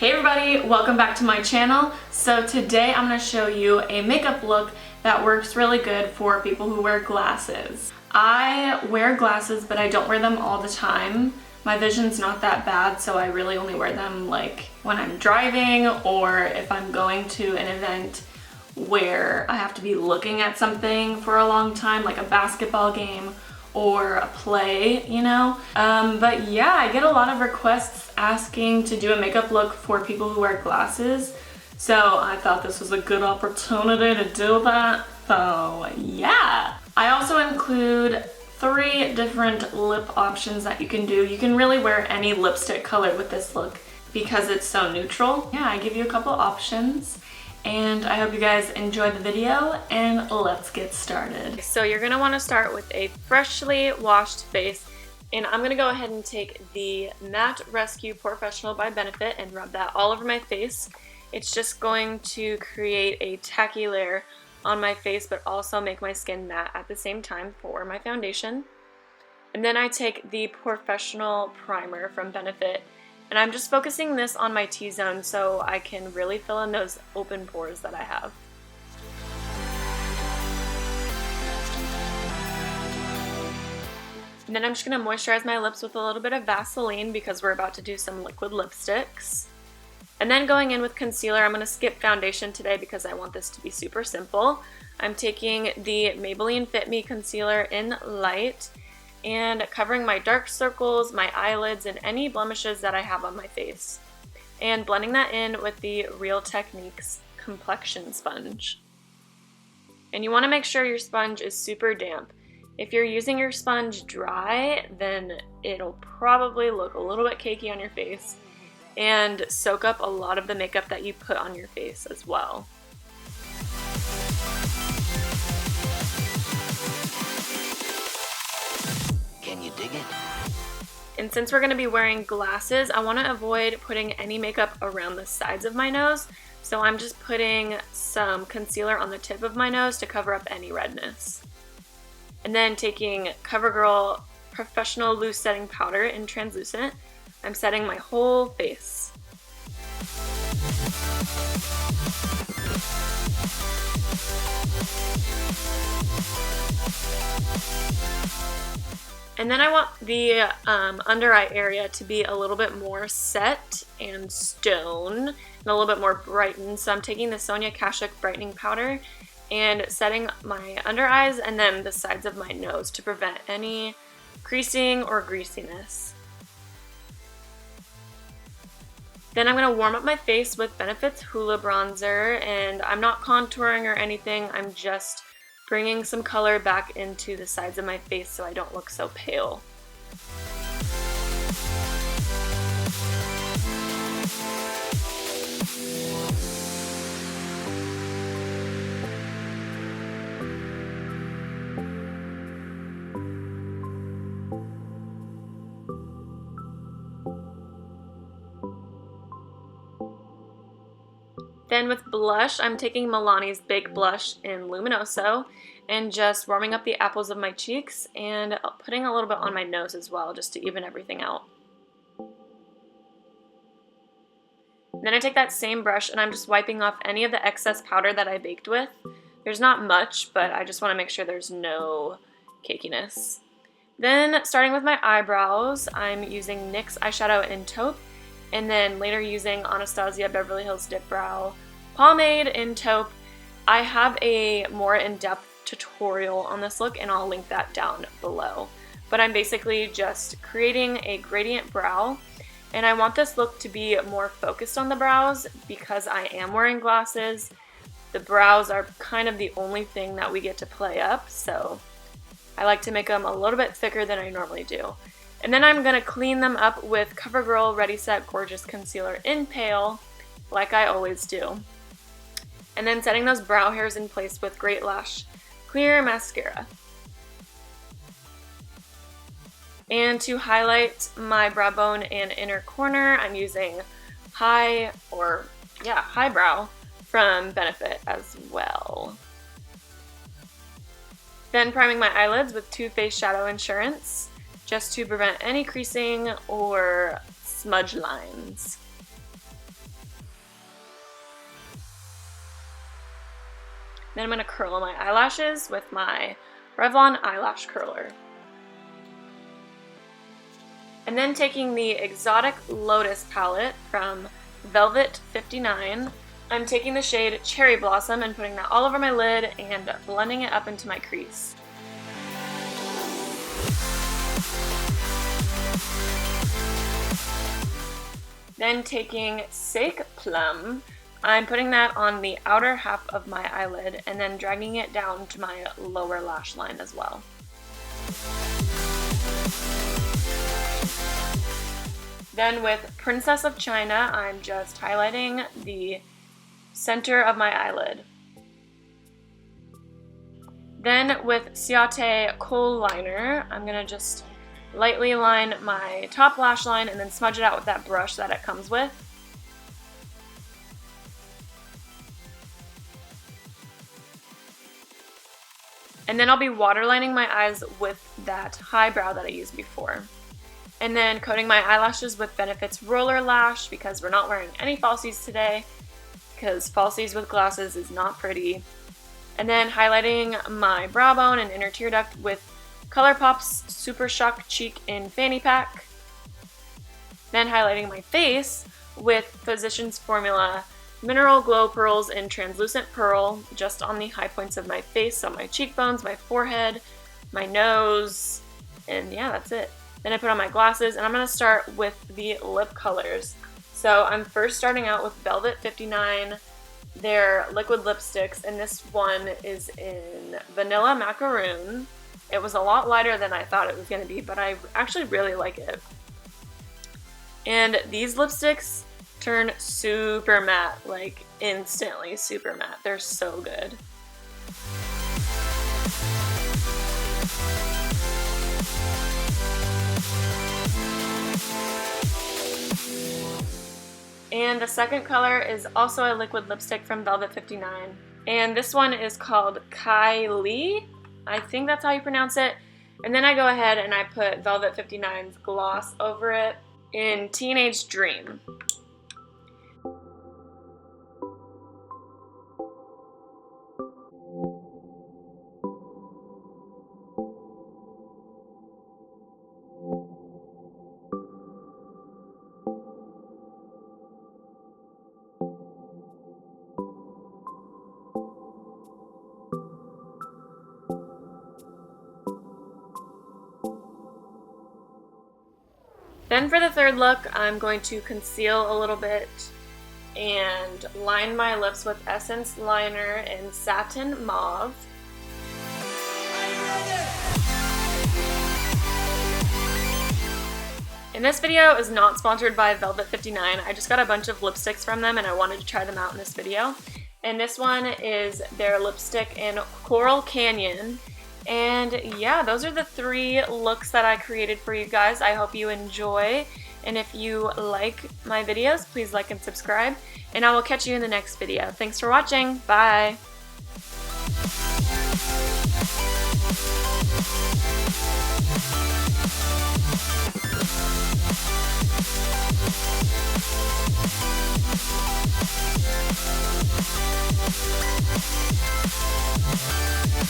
Hey everybody, welcome back to my channel. So today I'm going to show you a makeup look that works really good for people who wear glasses. I wear glasses, but I don't wear them all the time. My vision's not that bad, so I really only wear them like when I'm driving or if I'm going to an event where I have to be looking at something for a long time, like a basketball game or a play, you know? But yeah, I get a lot of requests asking to do a makeup look for people who wear glasses. So I thought this was a good opportunity to do that. So yeah. I also include 3 different lip options that you can do. You can really wear any lipstick color with this look because it's so neutral. Yeah, I give you a couple options. And I hope you guys enjoy the video, and let's get started. So you're gonna wanna start with a freshly washed face, and I'm gonna go ahead and take the Matte Rescue Porefessional by Benefit and rub that all over my face. It's just going to create a tacky layer on my face, but also make my skin matte at the same time for my foundation. And then I take the Porefessional Primer from Benefit, and I'm just focusing this on my T-zone so I can really fill in those open pores that I have. And then I'm just going to moisturize my lips with a little bit of Vaseline because we're about to do some liquid lipsticks. And then going in with concealer, I'm going to skip foundation today because I want this to be super simple. I'm taking the Maybelline Fit Me Concealer in Light and covering my dark circles, my eyelids, and any blemishes that I have on my face. And blending that in with the Real Techniques Complexion Sponge. And you want to make sure your sponge is super damp. If you're using your sponge dry, then it'll probably look a little bit cakey on your face and soak up a lot of the makeup that you put on your face as well. Can you dig it? And since we're going to be wearing glasses, I want to avoid putting any makeup around the sides of my nose. So I'm just putting some concealer on the tip of my nose to cover up any redness. And then taking CoverGirl Professional Loose Setting Powder in Translucent, I'm setting my whole face. And then I want the under eye area to be a little bit more set and stone and a little bit more brightened. So I'm taking the Sonia Kashuk Brightening Powder and setting my under eyes and then the sides of my nose to prevent any creasing or greasiness. Then I'm going to warm up my face with Benefit's Hoola bronzer, and I'm not contouring or anything, I'm just bringing some color back into the sides of my face so I don't look so pale. Then with blush, I'm taking Milani's Big Blush in Luminoso and just warming up the apples of my cheeks and putting a little bit on my nose as well just to even everything out. Then I take that same brush and I'm just wiping off any of the excess powder that I baked with. There's not much, but I just want to make sure there's no cakiness. Then starting with my eyebrows, I'm using NYX Eyeshadow in Taupe, and then later using Anastasia Beverly Hills Dipbrow Pomade in Taupe. I have a more in-depth tutorial on this look and I'll link that down below. But I'm basically just creating a gradient brow, and I want this look to be more focused on the brows because I am wearing glasses. The brows are kind of the only thing that we get to play up, so I like to make them a little bit thicker than I normally do. And then I'm going to clean them up with CoverGirl Ready Set Gorgeous Concealer in Pale, like I always do. And then setting those brow hairs in place with Great Lash Clear Mascara. And to highlight my brow bone and inner corner, I'm using Highbrow from Benefit as well. Then priming my eyelids with TooFaced Shadow Insurance, just to prevent any creasing or smudge lines. Then I'm going to curl my eyelashes with my Revlon eyelash curler. And then taking the Exotic Lotus palette from Velvet 59, I'm taking the shade Cherry Blossom and putting that all over my lid and blending it up into my crease. Then taking Sake Plum, I'm putting that on the outer half of my eyelid and then dragging it down to my lower lash line as well. Then with Princess of China, I'm just highlighting the center of my eyelid. Then with Ciate Kohl Liner, I'm going to just lightly line my top lash line and then smudge it out with that brush that it comes with. And then I'll be waterlining my eyes with that high brow that I used before. And then coating my eyelashes with Benefit's Roller Lash because we're not wearing any falsies today, because falsies with glasses is not pretty. And then highlighting my brow bone and inner tear duct with ColourPop's Super Shock Cheek in Fanny Pack. Then highlighting my face with Physicians Formula Mineral Glow Pearls in Translucent Pearl just on the high points of my face, so my cheekbones, my forehead, my nose, and yeah, that's it. Then I put on my glasses, and I'm going to start with the lip colors. So I'm first starting out with Velvet 59, their liquid lipsticks, and this one is in Vanilla Macaroon. It was a lot lighter than I thought it was going to be, but I actually really like it. And these lipsticks turn super matte, like instantly super matte. They're so good. And the second color is also a liquid lipstick from Velvet 59. And this one is called Kylie. I think that's how you pronounce it. And then I go ahead and I put Velvet 59's gloss over it in Teenage Dream. Then for the third look, I'm going to conceal a little bit and line my lips with Essence Liner in Satin Mauve. And this video is not sponsored by Velvet 59. I just got a bunch of lipsticks from them and I wanted to try them out in this video. And this one is their lipstick in Coral Canyon. And yeah, those are the 3 looks that I created for you guys. I hope you enjoy. And if you like my videos, please like and subscribe. And I will catch you in the next video. Thanks for watching. Bye.